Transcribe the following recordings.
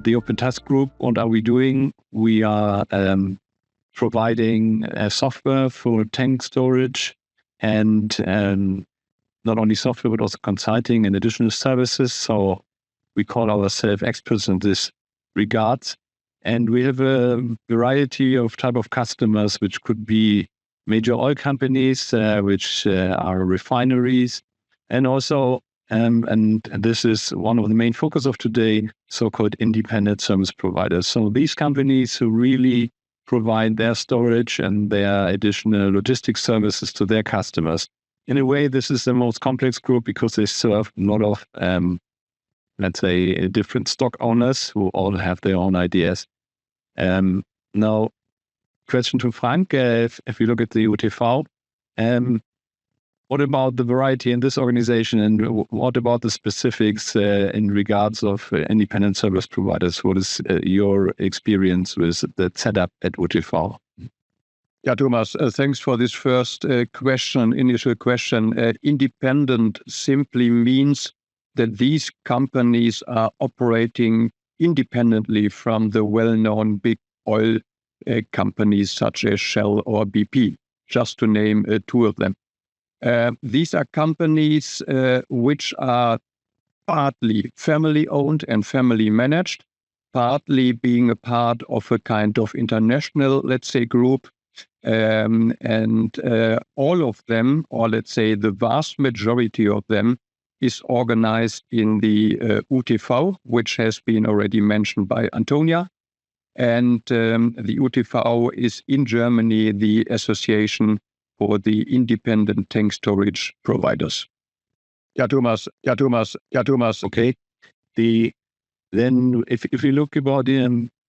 the OpenTAS Group, what are we doing? We are providing software for tank storage and not only software, but also consulting and additional services. So we call ourselves experts in this regard. And we have a variety of type of customers, which could be major oil companies, which are refineries, and also, and this is one of the main focus of today, so-called independent service providers. So these companies who really provide their storage and their additional logistics services to their customers. In a way, this is the most complex group because they serve a lot of, let's say, different stock owners who all have their own ideas. Now, question to Frank, if you look at the UTV, what about the variety in this organization, and what about the specifics in regards of independent service providers? What is your experience with the setup at UTV? Yeah, Thomas, thanks for this first initial question. Independent simply means that these companies are operating independently from the well-known big oil companies such as Shell or BP, just to name two of them. These are companies which are partly family-owned and family-managed, partly being a part of a kind of international, let's say, group. And all of them, or let's say the vast majority of them, is organized in the UTV, which has been already mentioned by Antonia. And the UTV is in Germany the association for the independent tank storage providers. Yeah, Thomas. Okay. Then if you look about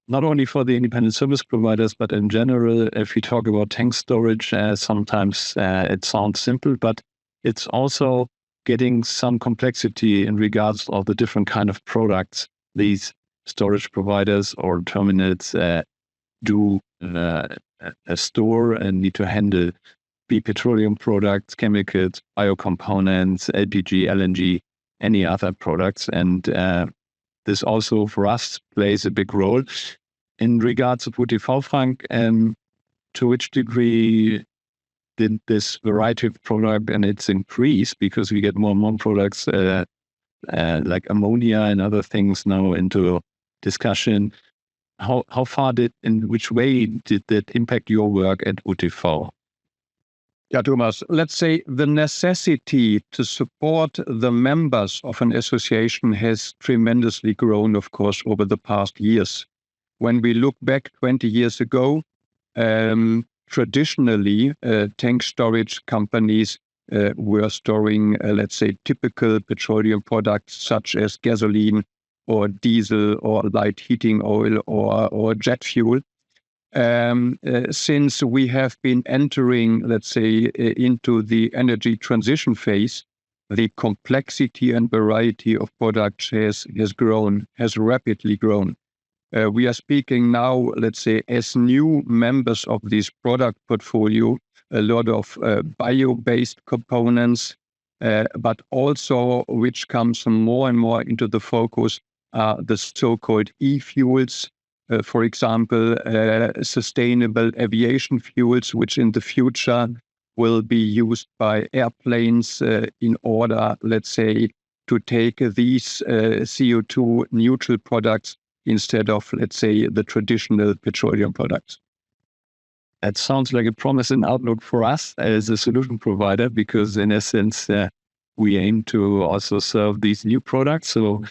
not only for the independent service providers, but in general, if you talk about tank storage, sometimes it sounds simple, but it's also getting some complexity in regards of the different kind of products these storage providers or terminals do store and need to handle, be petroleum products, chemicals, biocomponents, LPG, LNG, any other products. And this also for us plays a big role. In regards of UTV, Frank, to which degree did this variety of product and its increase, because we get more and more products like ammonia and other things now into discussion. How far in which way did that impact your work at UTV? Yeah, Thomas, let's say the necessity to support the members of an association has tremendously grown, of course, over the past years. When we look back 20 years ago, traditionally, tank storage companies were storing, let's say, typical petroleum products such as gasoline or diesel or light heating oil or jet fuel. Since we have been entering, let's say, into the energy transition phase, the complexity and variety of products has rapidly grown. We are speaking now, let's say, as new members of this product portfolio, a lot of bio-based components, but also which comes more and more into the focus are the so-called e-fuels. For example, sustainable aviation fuels, which in the future will be used by airplanes in order, let's say, to take these CO2 neutral products instead of, let's say, the traditional petroleum products. That sounds like a promising outlook for us as a solution provider, because in essence, we aim to also serve these new products. So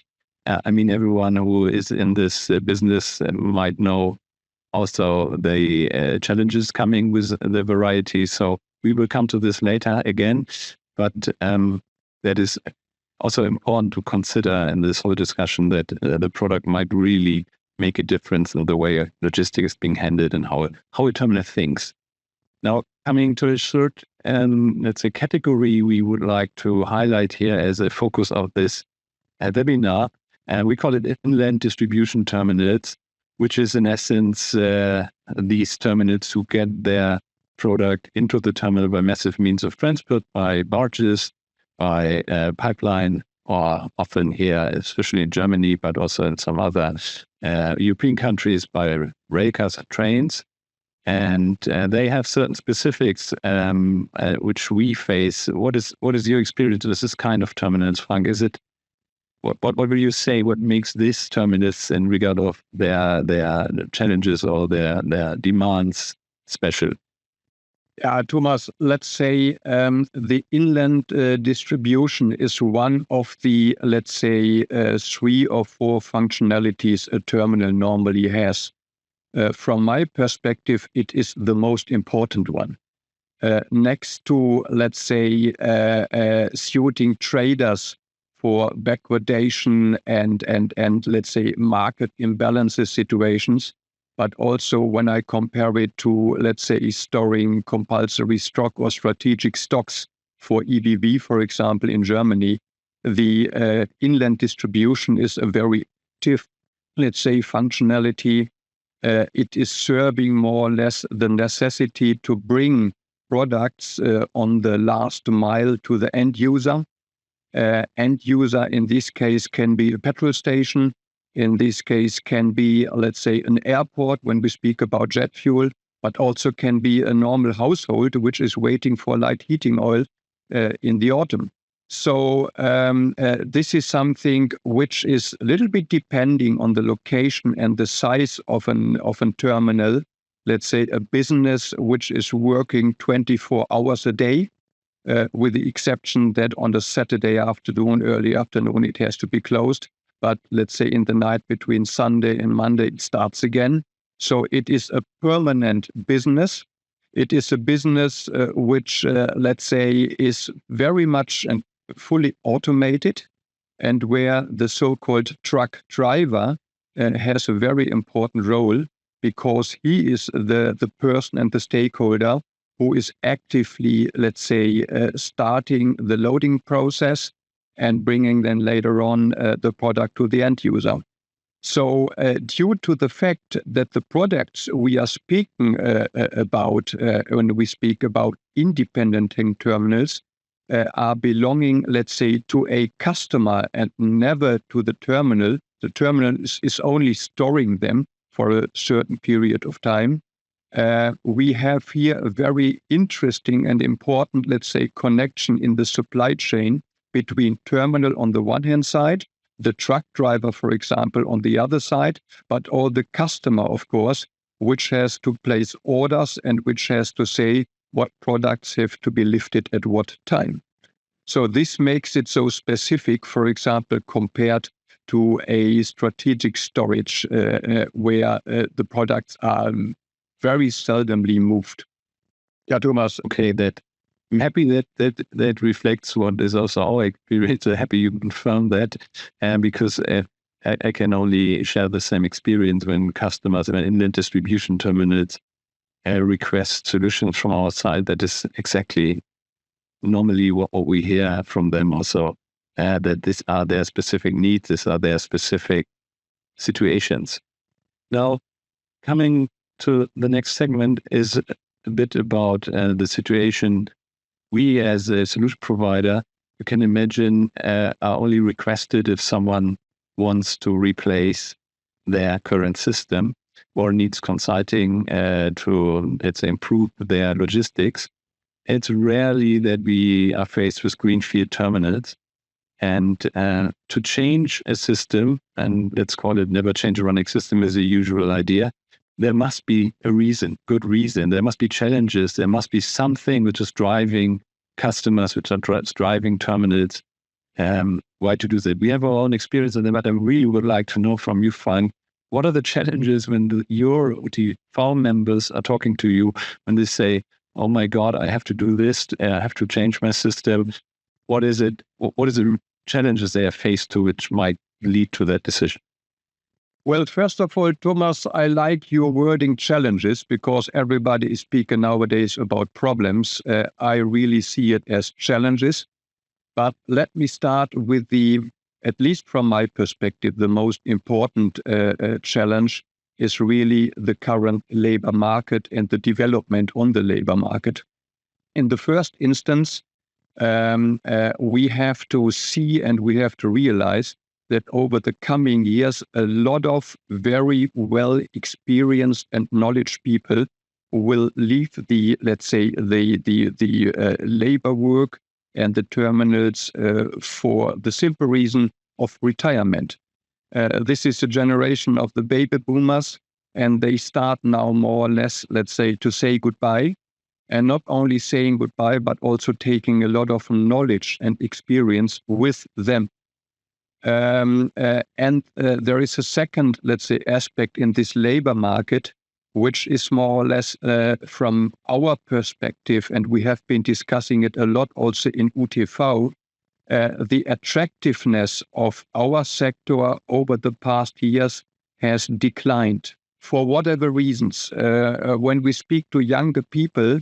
I mean, everyone who is in this business might know also the challenges coming with the variety. So we will come to this later again, but that is also important to consider in this whole discussion, that the product might really make a difference in the way logistics is being handled and how a terminal thinks. Now, coming to the third, let's say, category we would like to highlight here as a focus of this webinar, and we call it inland distribution terminals, which is in essence these terminals who get their product into the terminal by massive means of transport, by barges, by pipeline, or often here, especially in Germany, but also in some other European countries, by rail cars and trains. And they have certain specifics which we face. What is your experience with this kind of terminals, Frank? Is it what will you say? What makes this terminus in regard of their challenges or their demands special? Yeah, Thomas, let's say the inland distribution is one of the, let's say, 3 or 4 functionalities a terminal normally has. From my perspective, it is the most important one. Next to, let's say, suiting traders for backwardation and let's say market imbalances situations, but also when I compare it to, let's say, storing compulsory stock or strategic stocks for EBV, for example, in Germany, the inland distribution is a very active, let's say, functionality. It is serving more or less the necessity to bring products on the last mile to the end user. End user in this case can be a petrol station. In this case can be, let's say, an airport when we speak about jet fuel, but also can be a normal household which is waiting for light heating oil in the autumn. So this is something which is a little bit depending on the location and the size of an terminal. Let's say a business which is working 24 hours a day, with the exception that on the Saturday afternoon, early afternoon, it has to be closed. But let's say in the night between Sunday and Monday, it starts again. So it is a permanent business. It is a business which, let's say, is very much and fully automated, and where the so-called truck driver has a very important role, because he is the person and the stakeholder who is actively, let's say, starting the loading process and bringing then later on the product to the end user. So due to the fact that the products we are speaking about when we speak about independent terminals are belonging, let's say, to a customer and never to the terminal is only storing them for a certain period of time. We have here a very interesting and important, let's say, connection in the supply chain between terminal on the one hand side, the truck driver, for example, on the other side, but all the customer, of course, which has to place orders and which has to say what products have to be lifted at what time. So this makes it so specific, for example, compared to a strategic storage where the products are very seldomly moved. Yeah, Thomas. Okay, I'm happy that reflects what is also our experience. I'm happy you confirmed that, because I can only share the same experience when customers in inland distribution terminals request solutions from our side. That is exactly normally what we hear from them also, that these are their specific needs, these are their specific situations. Now, coming to the next segment is a bit about the situation. We as a solution provider, you can imagine, are only requested if someone wants to replace their current system or needs consulting to, let's say, improve their logistics. It's rarely that we are faced with greenfield terminals. And to change a system, and let's call it never change a running system is a usual idea, there must be a reason, good reason. There must be challenges. There must be something which is driving customers, which are driving terminals. Why to do that? We have our own experience in that, but I really would like to know from you, Frank, what are the challenges when your OTV members are talking to you, when they say, oh my God, I have to do this, I have to change my system. What is it? What is the challenges they are faced to which might lead to that decision? Well, first of all, Thomas, I like your wording challenges, because everybody is speaking nowadays about problems. I really see it as challenges. But let me start with at least from my perspective, the most important challenge is really the current labor market and the development on the labor market. In the first instance, we have to see and we have to realize that over the coming years, a lot of very well experienced and knowledge people will leave the, let's say, the labor work and the terminals for the simple reason of retirement. This is a generation of the baby boomers, and they start now more or less, let's say, to say goodbye. And not only saying goodbye, but also taking a lot of knowledge and experience with them. And there is a second, let's say, aspect in this labor market, which is more or less from our perspective, and we have been discussing it a lot also in UTV, the attractiveness of our sector over the past years has declined for whatever reasons. When we speak to younger people,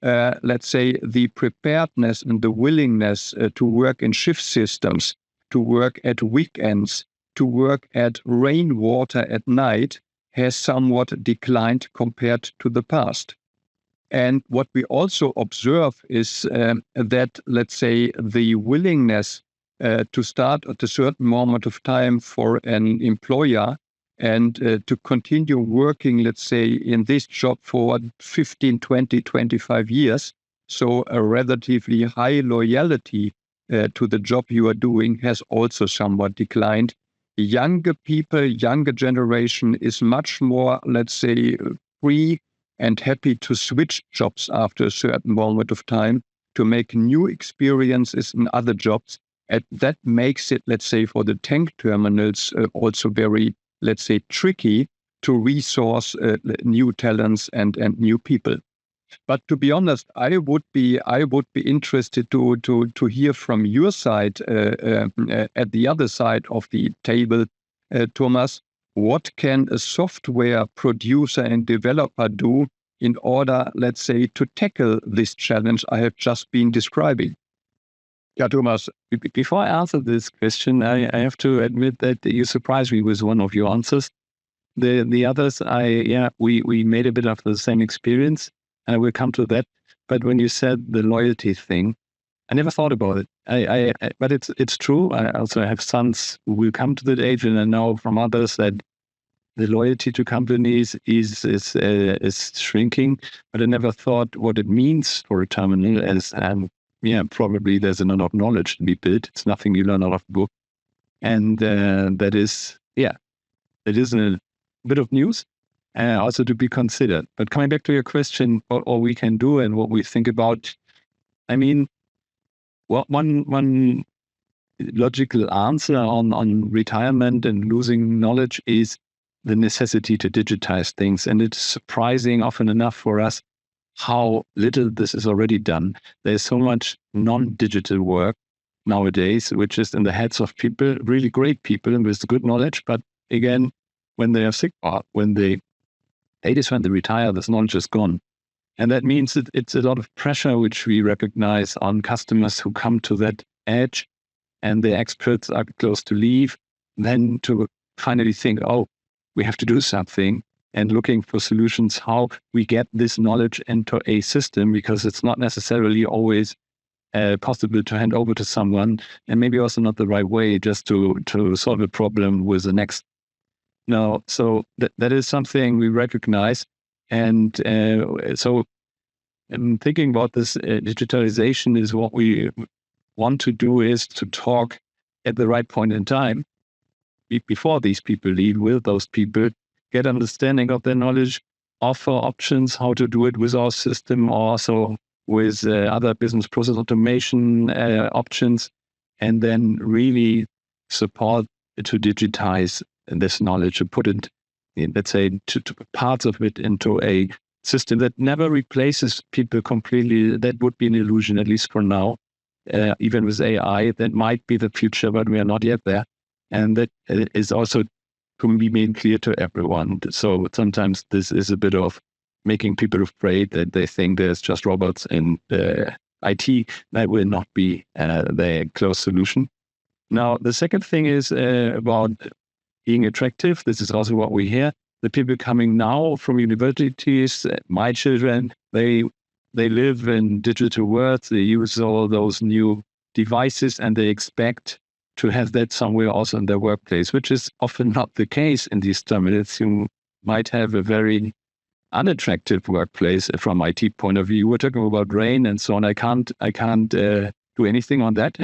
let's say the preparedness and the willingness to work in shift systems, to work at weekends, to work at rainwater at night has somewhat declined compared to the past. And what we also observe is that, let's say, the willingness to start at a certain moment of time for an employer and to continue working, let's say, in this job for 15, 20, 25 years, so a relatively high loyalty to the job you are doing has also somewhat declined. Younger people, younger generation is much more, let's say, free and happy to switch jobs after a certain moment of time to make new experiences in other jobs. And that makes it, let's say, for the tank terminals also very, let's say, tricky to resource new talents and new people. But to be honest, I would be interested to hear from your side at the other side of the table, Thomas. What can a software producer and developer do in order, let's say, to tackle this challenge I have just been describing? Yeah, Thomas, before I answer this question, I have to admit that you surprised me with one of your answers. The others, we made a bit of the same experience. I will come to that. But when you said the loyalty thing, I never thought about it. But it's true. I also have sons who will come to that age, and I know from others that the loyalty to companies is shrinking. But I never thought what it means for a terminal as probably there's a lot of knowledge to be built. It's nothing you learn out of a book, and that is a bit of news. Also to be considered. But coming back to your question, what all we can do and what we think about, I mean, one logical answer on retirement and losing knowledge is the necessity to digitize things. And it's surprising often enough for us how little this is already done. There's so much non-digital work nowadays, which is in the heads of people, really great people and with good knowledge. But again, when they are sick or when they retire, this knowledge is gone. And that means that it's a lot of pressure, which we recognize on customers who come to that edge and the experts are close to leave, then to finally think, oh, we have to do something, and looking for solutions, how we get this knowledge into a system, because it's not necessarily always possible to hand over to someone, and maybe also not the right way just to solve a problem with the next. No, so that is something we recognize. And so thinking about this digitalization is what we want to do, is to talk at the right point in time before these people leave, with those people, get understanding of their knowledge, offer options how to do it with our system, also with other business process automation options, and then really support to digitize this knowledge, to put it in, let's say, to parts of it into a system that never replaces people completely. That would be an illusion, at least for now. Even with AI, that might be the future, but we are not yet there. And that is also to be made clear to everyone. So sometimes this is a bit of making people afraid that they think there's just robots and IT. That will not be the close solution. Now, the second thing is about being attractive. This is also what we hear. The people coming now from universities, my children, they they live in digital worlds, they use all those new devices, and they expect to have that somewhere also in their workplace, which is often not the case in these terminals. You might have a very unattractive workplace from IT point of view. We're talking about rain and so on. I can't do anything on that.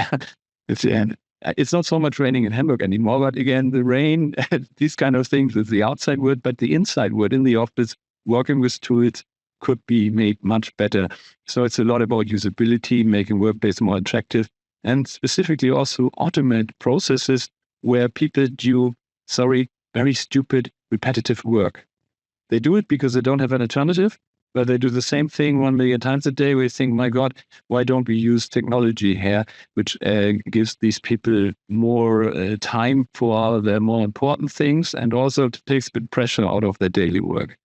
It's not so much raining in Hamburg anymore, but again, the rain, these kind of things is the outside world, but the inside world in the office, working with tools could be made much better. So it's a lot about usability, making workplace more attractive, and specifically also automate processes where people do, very stupid, repetitive work. They do it because they don't have an alternative, but they do the same thing 1 million times a day. We think, my God, why don't we use technology here, which gives these people more time for their more important things, and also takes a bit pressure out of their daily work.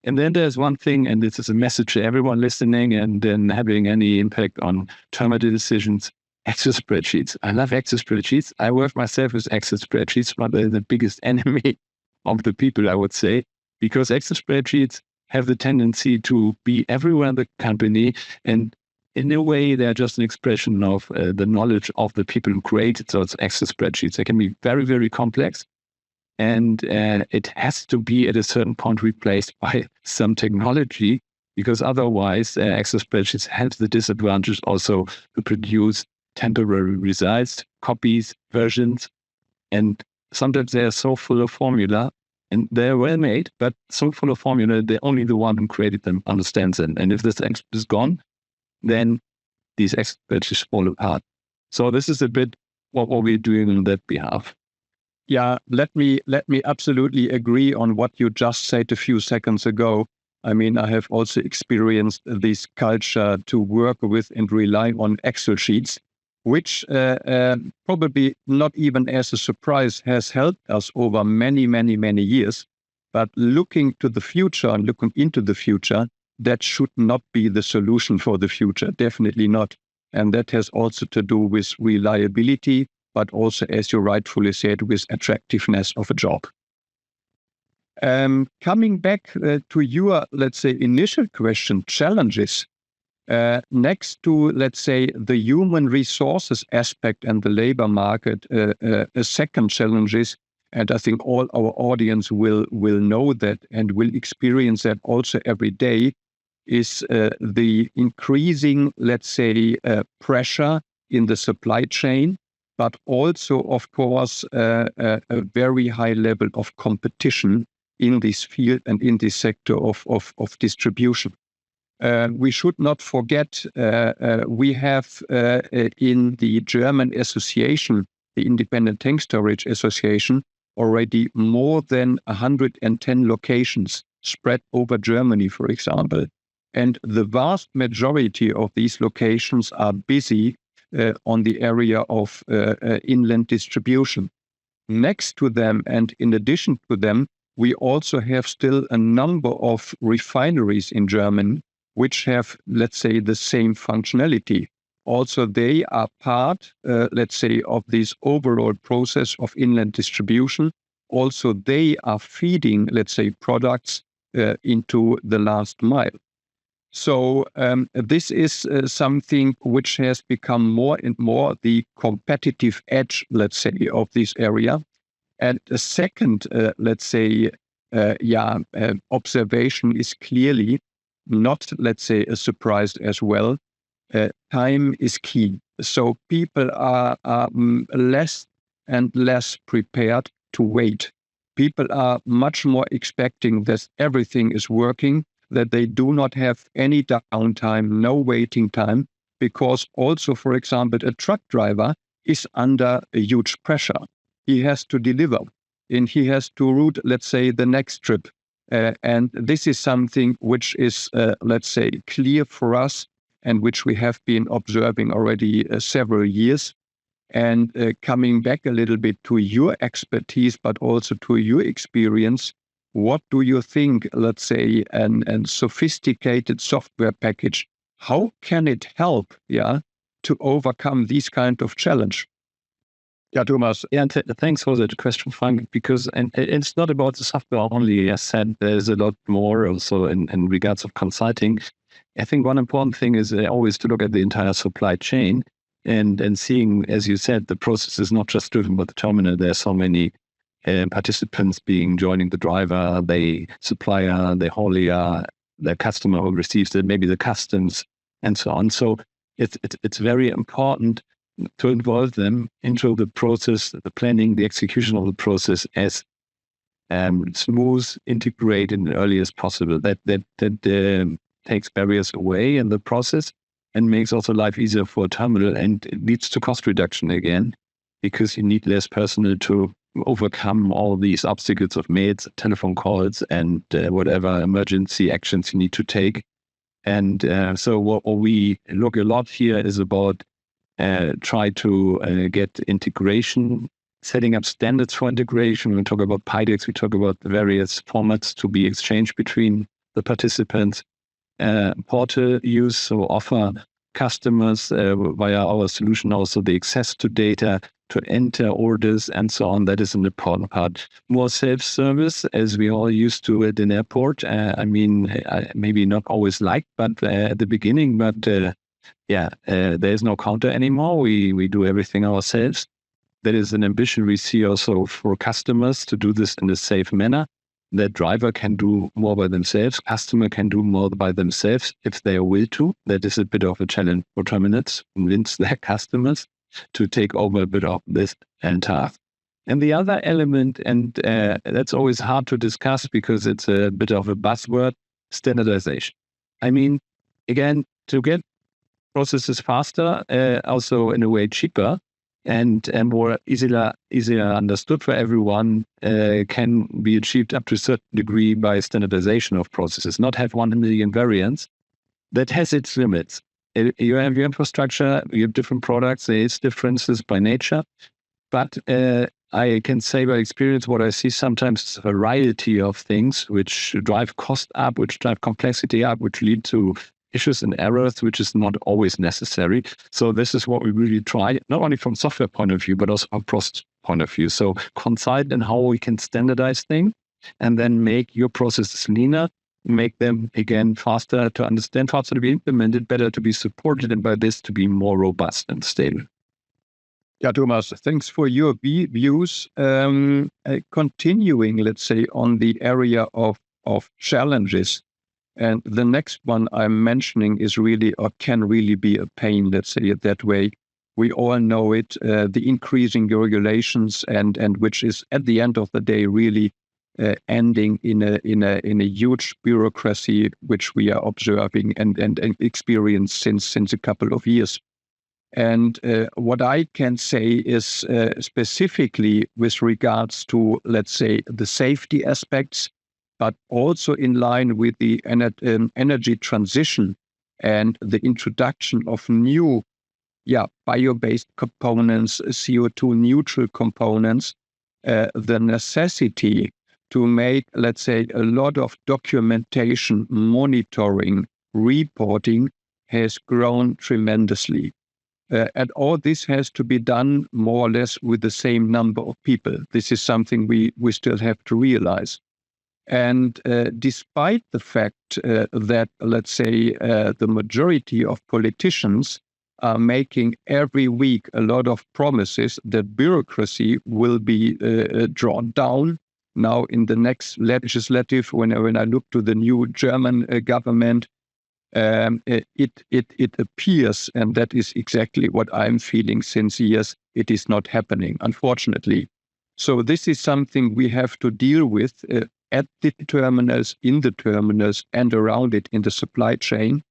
And then there's one thing, and this is a message to everyone listening and then having any impact on terminal decisions: Excel spreadsheets. I love Excel spreadsheets. I work myself with Excel spreadsheets, but they're the biggest enemy of the people, I would say, because Excel spreadsheets have the tendency to be everywhere in the company. And in a way, they're just an expression of the knowledge of the people who created those Excel spreadsheets. They can be very, very complex. And it has to be at a certain point replaced by some technology, because otherwise Excel spreadsheets have the disadvantage also to produce temporary results, copies, versions. And sometimes they are so full of formula, and they're well made, but so full of formula, only the one who created them understands them. And if this expert is gone, then these Excel spreadsheets fall apart. So this is a bit what we're doing on that behalf. Yeah, let me absolutely agree on what you just said a few seconds ago. I mean, I have also experienced this culture to work with and rely on Excel sheets, which probably not even as a surprise has helped us over many, many, many years. But looking to the future and looking into the future, that should not be the solution for the future, definitely not. And that has also to do with reliability, but also, as you rightfully said, with attractiveness of a job. Coming back to your, let's say, initial question, challenges, next to, let's say, the human resources aspect and the labor market, a second challenge is, and I think all our audience will know that and will experience that also every day, is the increasing, let's say, pressure in the supply chain, but also, of course, a very high level of competition in this field and in this sector of distribution. We should not forget, we have in the German association, the Independent Tank Storage Association, already more than 110 locations spread over Germany, for example. And the vast majority of these locations are busy on the area of inland distribution. Next to them, and in addition to them, we also have still a number of refineries in Germany which have, let's say, the same functionality. Also, they are part, let's say, of this overall process of inland distribution. Also, they are feeding, let's say, products into the last mile. So this is something which has become more and more the competitive edge, let's say, of this area. And the second, let's say, observation is clearly not, let's say, a surprise as well. Time is key. So people are less and less prepared to wait. People are much more expecting that everything is working, that they do not have any downtime, no waiting time, because also, for example, a truck driver is under a huge pressure. He has to deliver and he has to route, let's say, the next trip. And this is something which is, let's say, clear for us and which we have been observing already several years. And coming back a little bit to your expertise, but also to your experience, what do you think, let's say, an sophisticated software package, how can it help, to overcome these kind of challenge? Yeah, Thomas. Yeah, thanks for that question, Frank, because and it's not about the software only. As said, there's a lot more also in regards of consulting. I think one important thing is always to look at the entire supply chain and seeing, as you said, the process is not just driven by the terminal. There are so many participants joining the driver, the supplier, the haulier, the customer who receives it, maybe the customs, and so on. So it's very important to involve them into the process, the planning, the execution of the process as smooth, integrate in the earliest possible. That takes barriers away in the process and makes also life easier for a terminal, and it leads to cost reduction again, because you need less personnel to overcome all these obstacles of mails, telephone calls, and whatever emergency actions you need to take. And so what we look a lot here is about try to get integration, setting up standards for integration. We talk about PIDEX, we talk about the various formats to be exchanged between the participants. Portal use, so offer customers via our solution also the access to data to enter orders and so on. That is an important part. More self-service, as we all used to at an airport. Maybe not always liked, but at the beginning, but there's no counter anymore. We do everything ourselves. That is an ambition we see also for customers to do this in a safe manner. The driver can do more by themselves. Customer can do more by themselves if they are will to. That is a bit of a challenge for terminals, convince their customers to take over a bit of this task. And the other element, and that's always hard to discuss because it's a bit of a buzzword, standardization. I mean, again, to get processes faster, also in a way cheaper, and more easier understood for everyone, can be achieved up to a certain degree by standardization of processes, not have 1 million variants. That has its limits. You have your infrastructure, you have different products, there is differences by nature, but I can say by experience what I see sometimes is a variety of things which drive cost up, which drive complexity up, which lead to issues and errors, which is not always necessary. So this is what we really try, not only from software point of view, but also from process point of view. So consult in how we can standardize things and then make your processes leaner, make them, again, faster to understand, faster to be implemented, better to be supported, and by this to be more robust and stable. Yeah, Thomas, thanks for your views. Continuing, let's say, on the area of challenges. And the next one I'm mentioning is really, or can really be a pain, let's say it that way. We all know it, the increasing regulations and which is at the end of the day really ending in a huge bureaucracy, which we are observing and experience since a couple of years. And what I can say is specifically with regards to, let's say, the safety aspects, but also in line with the energy transition and the introduction of new bio-based components, CO2 neutral components, the necessity to make, let's say, a lot of documentation, monitoring, reporting has grown tremendously. And all this has to be done more or less with the same number of people. This is something we still have to realize. And despite the fact that, let's say, the majority of politicians are making every week a lot of promises that bureaucracy will be drawn down. Now in the next legislative, when I look to the new German government, it appears, and that is exactly what I'm feeling since years, it is not happening, unfortunately. So this is something we have to deal with at the terminals, in the terminals, and around it in the supply chain.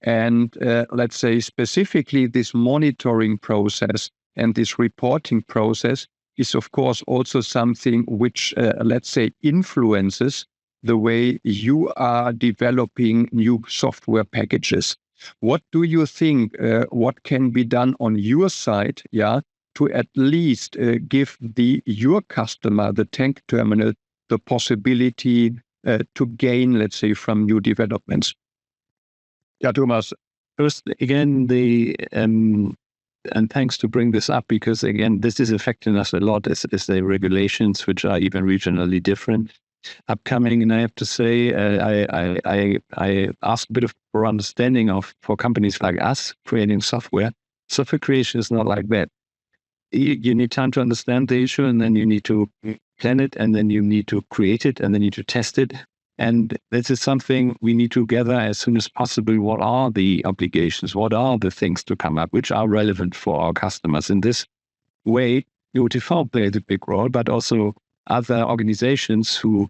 And let's say specifically this monitoring process and this reporting process is, of course, also something which, let's say, influences the way you are developing new software packages. What do you think, what can be done on your side, to at least give your customer, the tank terminal, the possibility to gain, let's say, from new developments? Yeah, Thomas. First, again, the and thanks to bring this up, because again, this is affecting us a lot as the regulations, which are even regionally different, upcoming. And I have to say, I ask a bit of for understanding for companies like us creating software. Software creation is not like that. You need time to understand the issue, and then you need to plan it, and then you need to create it, and then you need to test it. And this is something we need to gather as soon as possible. What are the obligations? What are the things to come up, which are relevant for our customers? In this way, UTV plays a big role, but also other organizations who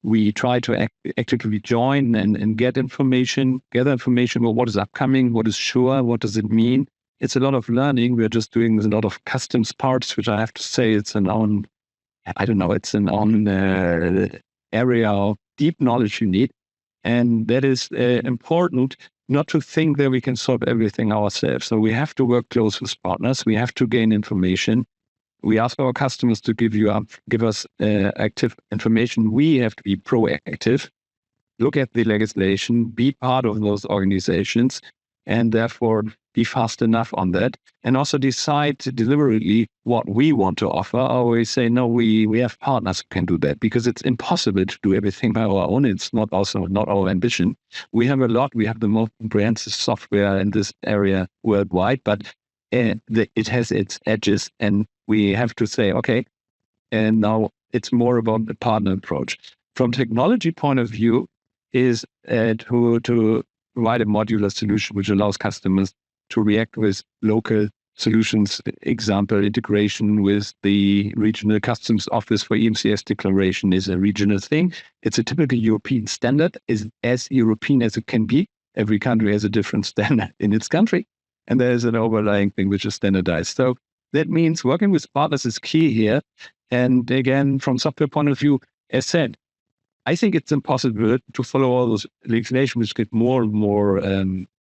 we try to actively join and gather information about what is upcoming, what is sure, what does it mean. It's a lot of learning. We're just doing a lot of customs parts, which I have to say it's an own area of deep knowledge you need. And that is important, not to think that we can solve everything ourselves. So we have to work close with partners. We have to gain information. We ask our customers to give us active information. We have to be proactive, look at the legislation, be part of those organizations, and therefore be fast enough on that, and also decide deliberately what we want to offer. I always say, no, we have partners who can do that, because it's impossible to do everything by our own. It's not our ambition. We have a lot. We have the most comprehensive software in this area worldwide, but it has its edges, and we have to say, okay, and now it's more about the partner approach. From technology point of view, is to provide a modular solution which allows customers to react with local solutions. Example, integration with the regional customs office for EMCS declaration is a regional thing. It's a typical European standard, is as European as it can be. Every country has a different standard in its country, and there is an overlying thing which is standardized. So that means working with partners is key here. And again, from software point of view, as said, I think it's impossible to follow all those legislation which get more and more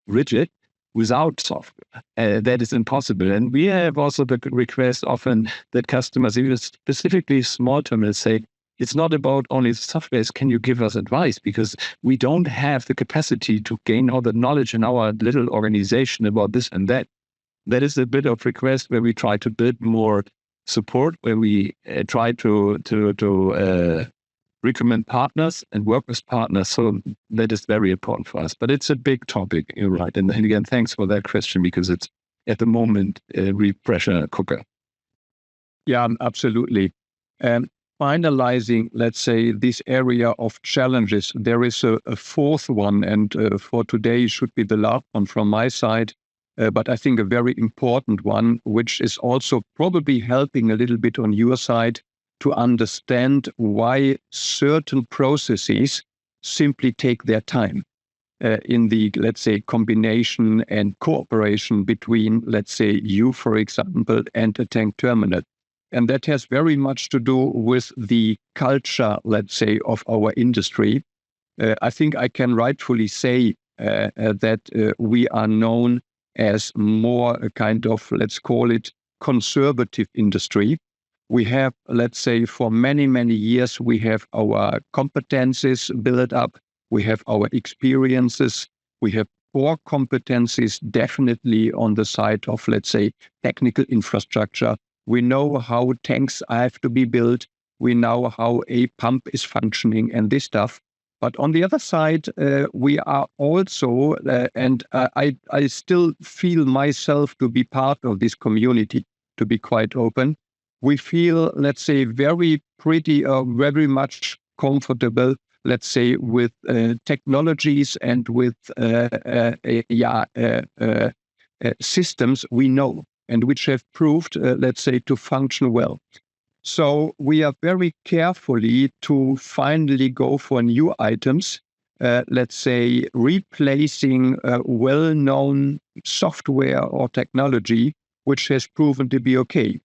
rigid without software. That is impossible. And we have also the request often that customers, even specifically small terminals, say, it's not about only the software, can you give us advice? Because we don't have the capacity to gain all the knowledge in our little organization about this and that. That is a bit of request where we try to build more support, where we try to recommend partners and work with partners. So that is very important for us. But it's a big topic, you're right. And again, thanks for that question, because it's at the moment a real pressure cooker. Yeah, absolutely. And finalizing, let's say, this area of challenges, there is a fourth one, and for today should be the last one from my side. But I think a very important one, which is also probably helping a little bit on your side to understand why certain processes simply take their time in the, let's say, combination and cooperation between, let's say, you, for example, and a tank terminal. And that has very much to do with the culture, let's say, of our industry. I think I can rightfully say that we are known as more a kind of, let's call it, conservative industry. We have, let's say, for many, many years, we have our competencies built up. We have our experiences. We have core competencies definitely on the side of, let's say, technical infrastructure. We know how tanks have to be built. We know how a pump is functioning and this stuff. But on the other side, we are also, and I still feel myself to be part of this community, to be quite open. We feel, let's say, very much comfortable, let's say, with technologies and with systems we know and which have proved, let's say, to function well. So we are very carefully to finally go for new items, let's say, replacing well-known software or technology, which has proven to be okay.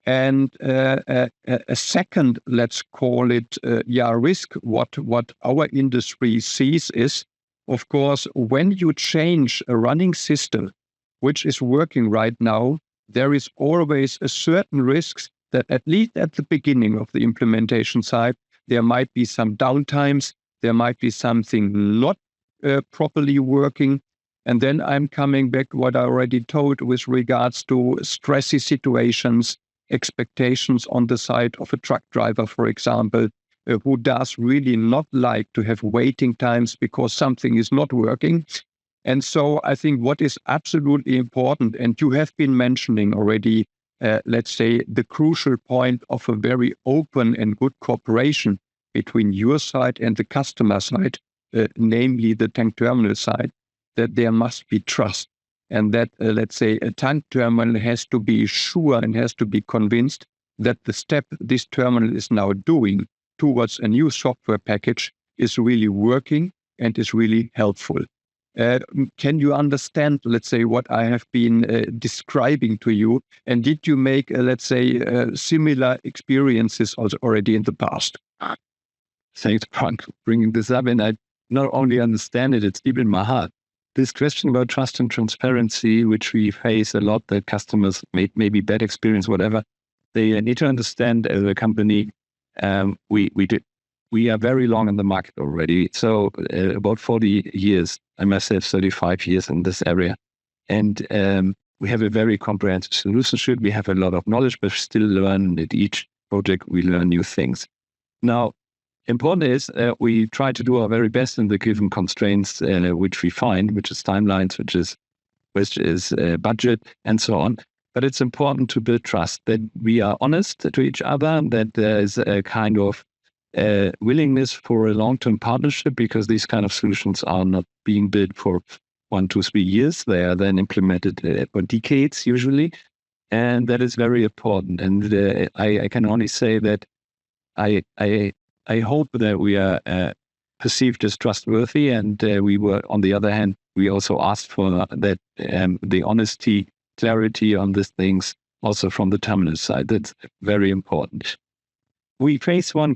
And a second, let's call it, risk, what our industry sees is, of course, when you change a running system, which is working right now, there is always a certain risks that at least at the beginning of the implementation side, there might be some downtimes, there might be something not properly working. And then I'm coming back what I already told with regards to stressy situations, expectations on the side of a truck driver, for example, who does really not like to have waiting times because something is not working. And so I think what is absolutely important, and you have been mentioning already, let's say, the crucial point of a very open and good cooperation between your side and the customer side, namely the tank terminal side, that there must be trust. And that, let's say, a tank terminal has to be sure and has to be convinced that the step this terminal is now doing towards a new software package is really working and is really helpful. Can you understand, let's say, what I have been describing to you? And did you make, let's say, similar experiences also already in the past? Thanks, Frank, for bringing this up. And I not only understand it, it's deep in my heart. This question about trust and transparency, which we face a lot, that customers maybe bad experience, whatever, they need to understand as a company, we are very long in the market already. So about 40 years, I myself 35 years in this area. And we have a very comprehensive solution. We have a lot of knowledge, but still learn at each project, we learn new things. Now, important is we try to do our very best in the given constraints which we find, which is timelines, which is budget, and so on. But it's important to build trust, that we are honest to each other, that there is a kind of willingness for a long-term partnership, because these kind of solutions are not being built for 1, 2, 3 years. They are then implemented for decades usually. And that is very important. And I can only say that I hope that we are perceived as trustworthy, and we were, on the other hand, we also asked for that the honesty, clarity on these things also from the terminal side. That's very important. We face one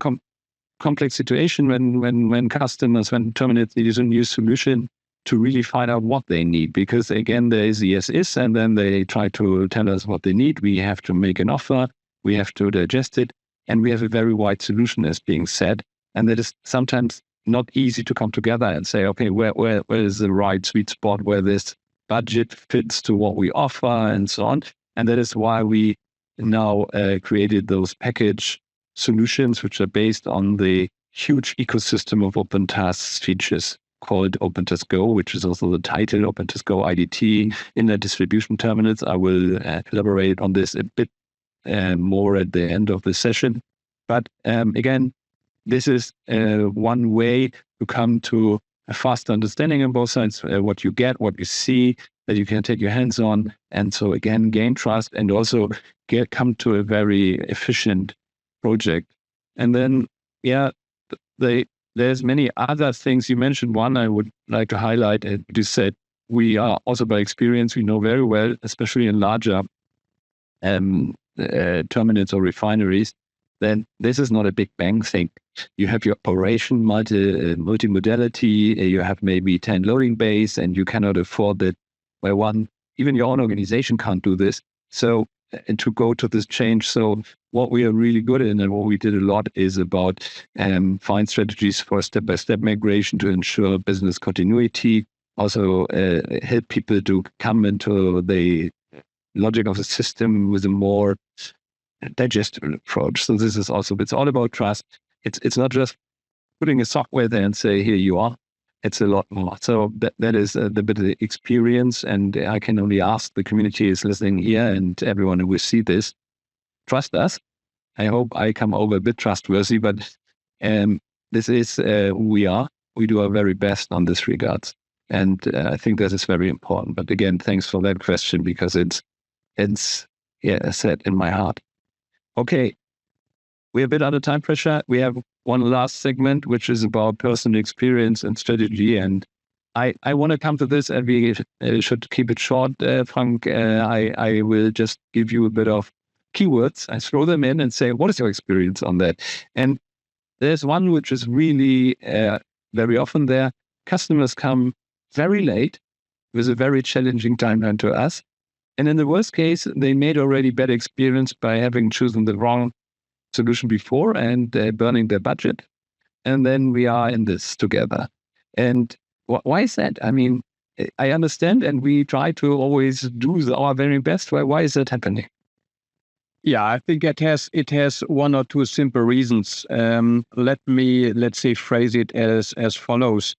complex situation when customers, when terminals need a new solution to really find out what they need, because again, there is the as-is, and then they try to tell us what they need. We have to make an offer, we have to digest it, and we have a very wide solution as being said. And that is sometimes not easy to come together and say, okay, where is the right sweet spot where this budget fits to what we offer and so on. And that is why we now created those package solutions, which are based on the huge ecosystem of OpenTAS features called OpenTAS Go, which is also the title, OpenTAS Go IDT, in the distribution terminals. I will elaborate on this a bit more at the end of the session. But again, this is one way to come to a fast understanding on both sides, what you get, what you see, that you can take your hands on. And so again, gain trust and also come to a very efficient project. And then, there's many other things. You mentioned one I would like to highlight. You said we are also, by experience, we know very well, especially in larger terminals or refineries, then this is not a big bang thing. You have your operation multimodality, you have maybe 10 loading bays, and you cannot afford that where even your own organization can't do this. So, and to go to this change. So what we are really good in, and what we did a lot, is about find strategies for step-by-step migration to ensure business continuity, also help people to come into the logic of the system with a more digestible approach. So this is also, it's all about trust. It's not just putting a software there and say, here you are. It's a lot more. So that is the bit of the experience. And I can only ask the community is listening here and everyone who will see this, trust us. I hope I come over a bit trustworthy, but this is who we are. We do our very best on this regards. And I think that is very important. But again, thanks for that question, because it's set in my heart. Okay, we're a bit under time pressure. We have one last segment, which is about personal experience and strategy. And I want to come to this, and we should keep it short, Frank. I will just give you a bit of keywords. I throw them in and say, what is your experience on that? And there's one which is really very often there. Customers come very late with a very challenging timeline to us. And in the worst case, they made already bad experience by having chosen the wrong solution before and burning their budget. And then we are in this together. And why is that? I mean, I understand, and we try to always do our very best. Why is that happening? Yeah, I think it has one or two simple reasons. Let's say phrase it as follows.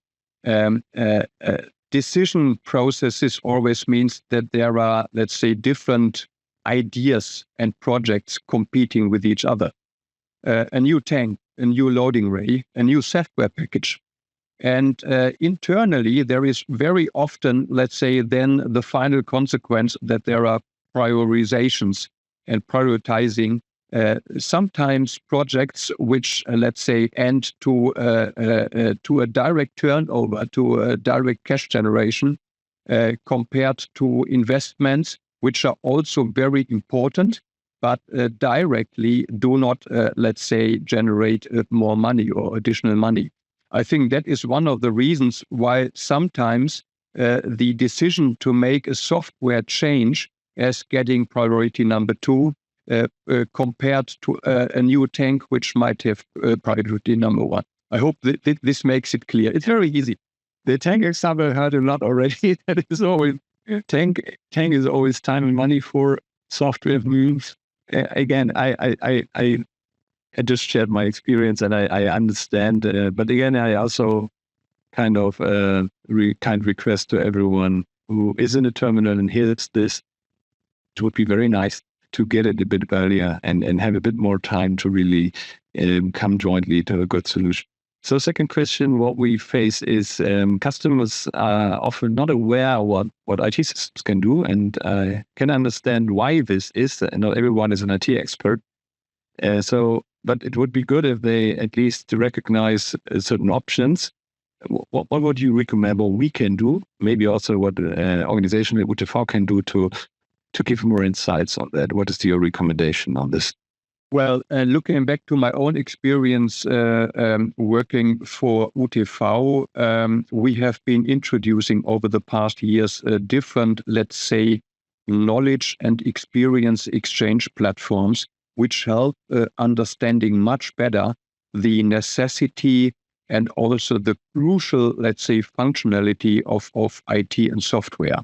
Decision processes always means that there are, let's say, different ideas and projects competing with each other. A new tank, a new loading ray, a new software package. And internally, there is very often, let's say, then the final consequence that there are prioritizations and prioritizing. Sometimes projects which, let's say, end to a direct turnover, to a direct cash generation, compared to investments which are also very important, but directly do not, let's say, generate more money or additional money. I think that is one of the reasons why sometimes the decision to make a software change as getting priority number 2 compared to a new tank which might have priority number 1. I hope that this makes it clear. It's very easy. The tank example I heard a lot already. That is always tank is always time and money for software moves. Again, I just shared my experience, and I understand. But again, I also kind of kind request to everyone who is in a terminal and hears this, it would be very nice to get it a bit earlier and have a bit more time to really come jointly to a good solution. So second question, what we face is customers are often not aware what IT systems can do, and can understand why this is. Not everyone is an IT expert. But it would be good if they at least recognize certain options. What would you recommend what we can do? Maybe also what organization like UTV can do to give more insights on that. What is your recommendation on this? Well, looking back to my own experience working for UTV, we have been introducing over the past years different, let's say, knowledge and experience exchange platforms which help understanding much better the necessity and also the crucial, let's say, functionality of IT and software.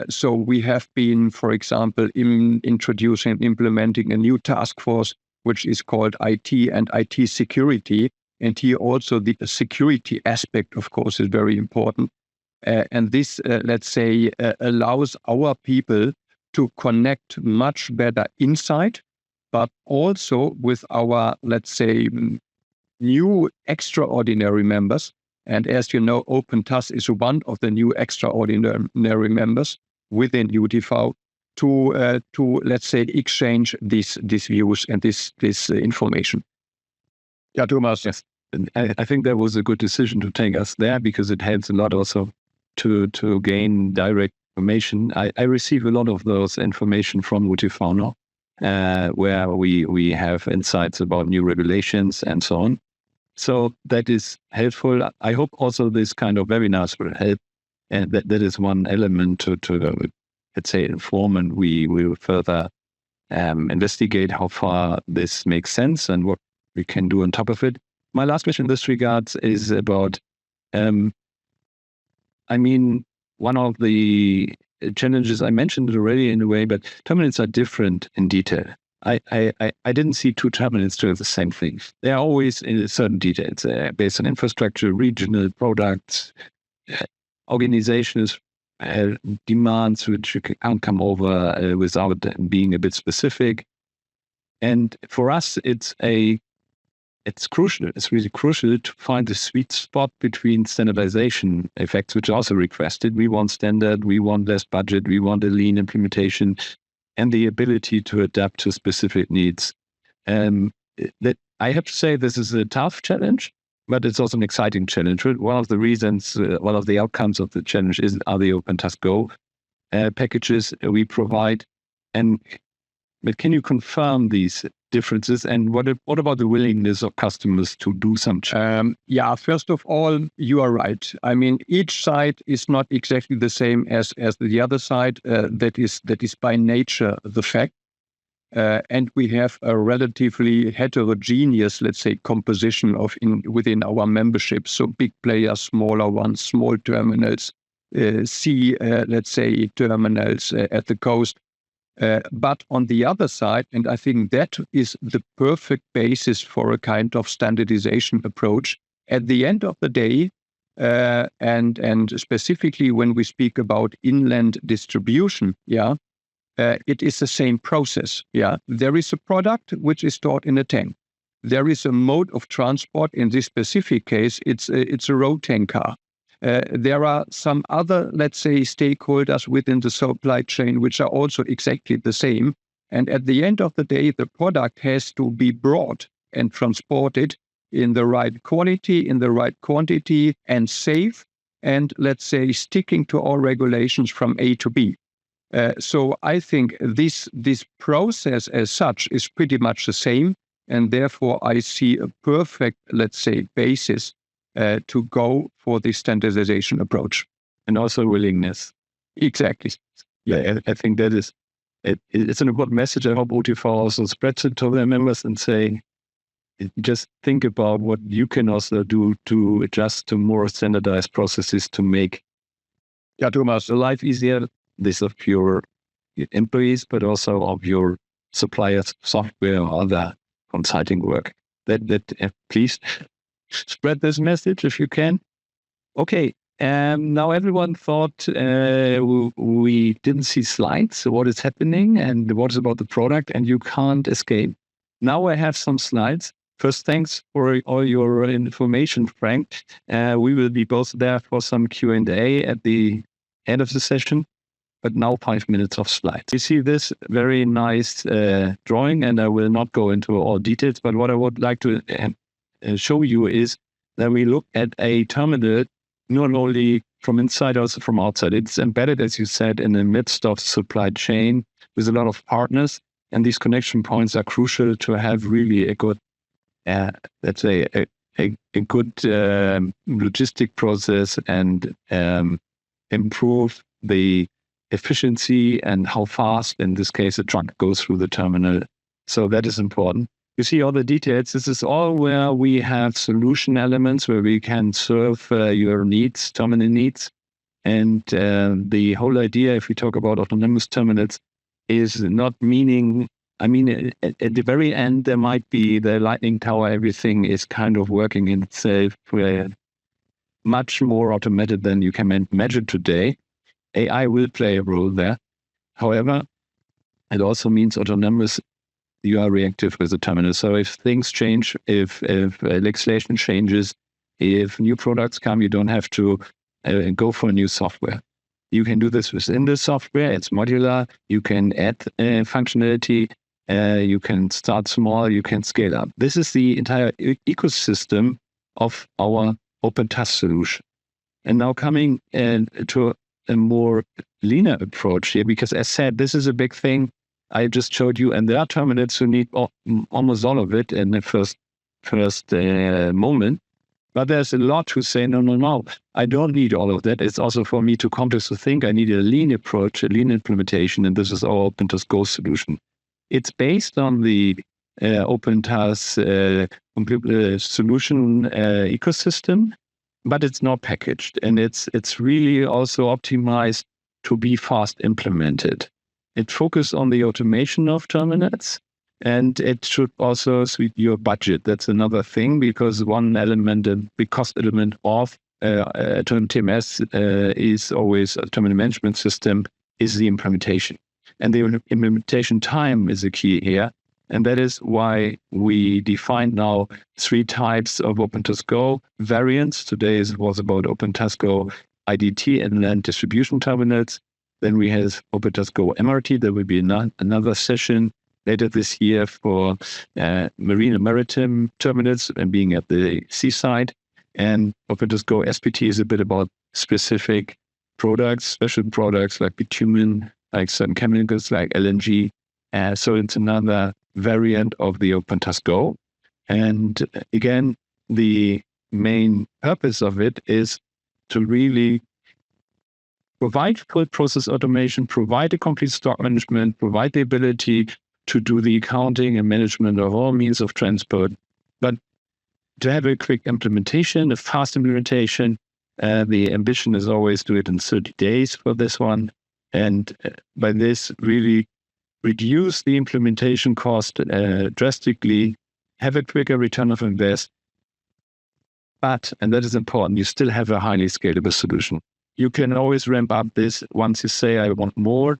So we have been, for example, introducing and implementing a new task force, which is called IT and IT security. And here also the security aspect, of course, is very important. And this, let's say, allows our people to connect much better inside, but also with our, let's say, new extraordinary members. And as you know, OpenTAS is one of the new extraordinary members within UTV to let's say, exchange these views and this information. Yeah, Thomas. Yes, I think that was a good decision to take us there, because it helps a lot also to gain direct information. I receive a lot of those information from UTV now, where we have insights about new regulations and so on. So that is helpful. I hope also this kind of webinars will help, and that is one element to let's say, inform, and we will further investigate how far this makes sense and what we can do on top of it. My last question in this regard is about, one of the challenges, I mentioned it already in a way, but terminals are different in detail. I didn't see two terminals doing the same thing. They are always in certain details, based on infrastructure, regional products, organizations, demands which you can't come over without being a bit specific. And for us, it's crucial. It's really crucial to find the sweet spot between standardization effects, which are also requested. We want standard, we want less budget, we want a lean implementation, and the ability to adapt to specific needs. That I have to say, this is a tough challenge, but it's also an exciting challenge. One of the reasons, one of the outcomes of the challenge are the OpenTAS Go packages we provide. But can you confirm these differences, and what about the willingness of customers to do some change? Yeah, first of all, you are right. I mean, each side is not exactly the same as the other side. That is by nature the fact. and we have a relatively heterogeneous, let's say, composition within our membership. So big players, smaller ones, small terminals, let's say, terminals at the coast. But on the other side, and I think that is the perfect basis for a kind of standardization approach, at the end of the day, and specifically when we speak about inland distribution, it is the same process. There is a product which is stored in a tank. There is a mode of transport. In this specific case, it's a road tank car. There are some other, let's say, stakeholders within the supply chain which are also exactly the same. And at the end of the day, the product has to be brought and transported in the right quality, in the right quantity, and safe, and let's say sticking to all regulations from A to B. So I think this process as such is pretty much the same, and therefore I see a perfect, let's say, basis to go for the standardization approach. And also willingness. Exactly. Yeah, I think that is, it's an important message. I hope OTV also spreads it to their members and say, just think about what you can also do to adjust to more standardized processes to make Thomas, the life easier, this of your employees, but also of your suppliers, software or other consulting work. That please spread this message if you can. Okay. Now everyone thought we didn't see slides, so what is happening and what is about the product, and you can't escape. Now I have some slides. First, thanks for all your information, Frank. We will be both there for some Q&A at the end of the session, but now 5 minutes of slides. You see this very nice drawing, and I will not go into all details, but what I would like to show you is that we look at a terminal not only from inside, also from outside. It's embedded, as you said, in the midst of supply chain with a lot of partners, and these connection points are crucial to have really a good, let's say, a good logistic process and improve the efficiency and how fast, in this case, a truck goes through the terminal. So that is important. You see all the details. This is all where we have solution elements where we can serve your needs, terminal needs. And the whole idea, if we talk about autonomous terminals, is not meaning, I mean, at the very end, there might be the lightning tower, everything is kind of working in itself, much more automated than you can imagine today. AI will play a role there. However, it also means autonomous, you are reactive with the terminal. So if things change, if legislation changes, if new products come, you don't have to go for new software. You can do this within the software. It's modular. You can add functionality. You can start small. You can scale up. This is the entire ecosystem of our OpenTAS solution. And now coming to a more linear approach here, because as said, this is a big thing I just showed you, and there are terminals who need almost all of it in the first moment. But there's a lot who say, no, I don't need all of that. It's also for me too complex to think. I need a lean approach, a lean implementation, and this is our OpenTAS Go solution. It's based on the OpenTAS solution ecosystem, but it's not packaged, and it's really also optimized to be fast implemented. It focuses on the automation of terminals, and it should also suit your budget. That's another thing, because one element, a big cost element of TMS is always a terminal management system, is the implementation. And the implementation time is a key here. And that is why we define now 3 types of OpenTAS Go variants. Today was about OpenTAS Go IDT and land distribution terminals. Then we have OpenTAS Go MRT. There will be another session later this year for marine and maritime terminals and being at the seaside. And OpenTAS Go SPT is a bit about specific products, special products like bitumen, like certain chemicals like LNG. So it's another variant of the OpenTAS Go. And again, the main purpose of it is to really provide full process automation, provide a complete stock management, provide the ability to do the accounting and management of all means of transport. But to have a quick implementation, a fast implementation, the ambition is always do it in 30 days for this one. And by this, really reduce the implementation cost drastically, have a quicker return of invest. But, and that is important, you still have a highly scalable solution. You can always ramp up this once you say, I want more.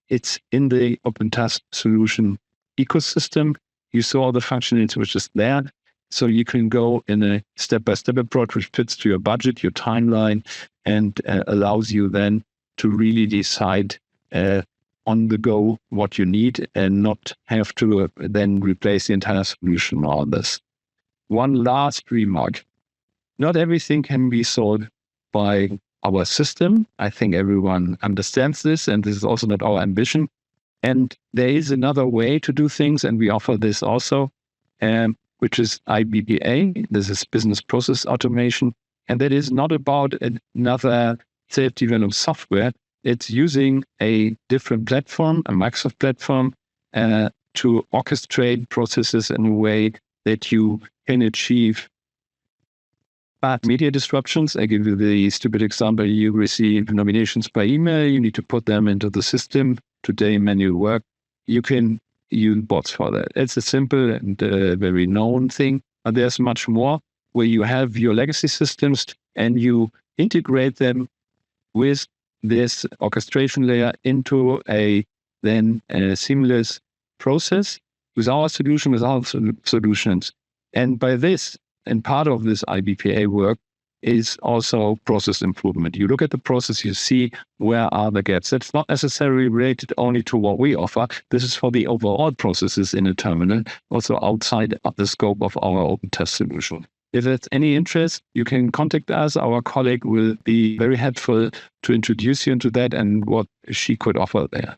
It's in the OpenTAS solution ecosystem. You saw the functionality which is there. So you can go in a step-by-step approach which fits to your budget, your timeline, and allows you then to really decide on the go what you need and not have to then replace the entire solution on this. One last remark. Not everything can be solved by our system. I think everyone understands this, and this is also not our ambition. And there is another way to do things, and we offer this also, which is IBPA. This is business process automation. And that is not about another self-developed software. It's using a different platform, a Microsoft platform, to orchestrate processes in a way that you can achieve bad media disruptions. I give you the stupid example. You receive nominations by email. You need to put them into the system. Today, manual work. You can use bots for that. It's a simple and very known thing, but there's much more where you have your legacy systems and you integrate them with this orchestration layer into a seamless process with our solution, with our solutions. And by this, and part of this IBPA work is also process improvement. You look at the process, you see where are the gaps. That's not necessarily related only to what we offer. This is for the overall processes in a terminal, also outside of the scope of our OpenTAS solution. If there's any interest, you can contact us. Our colleague will be very helpful to introduce you into that and what she could offer there.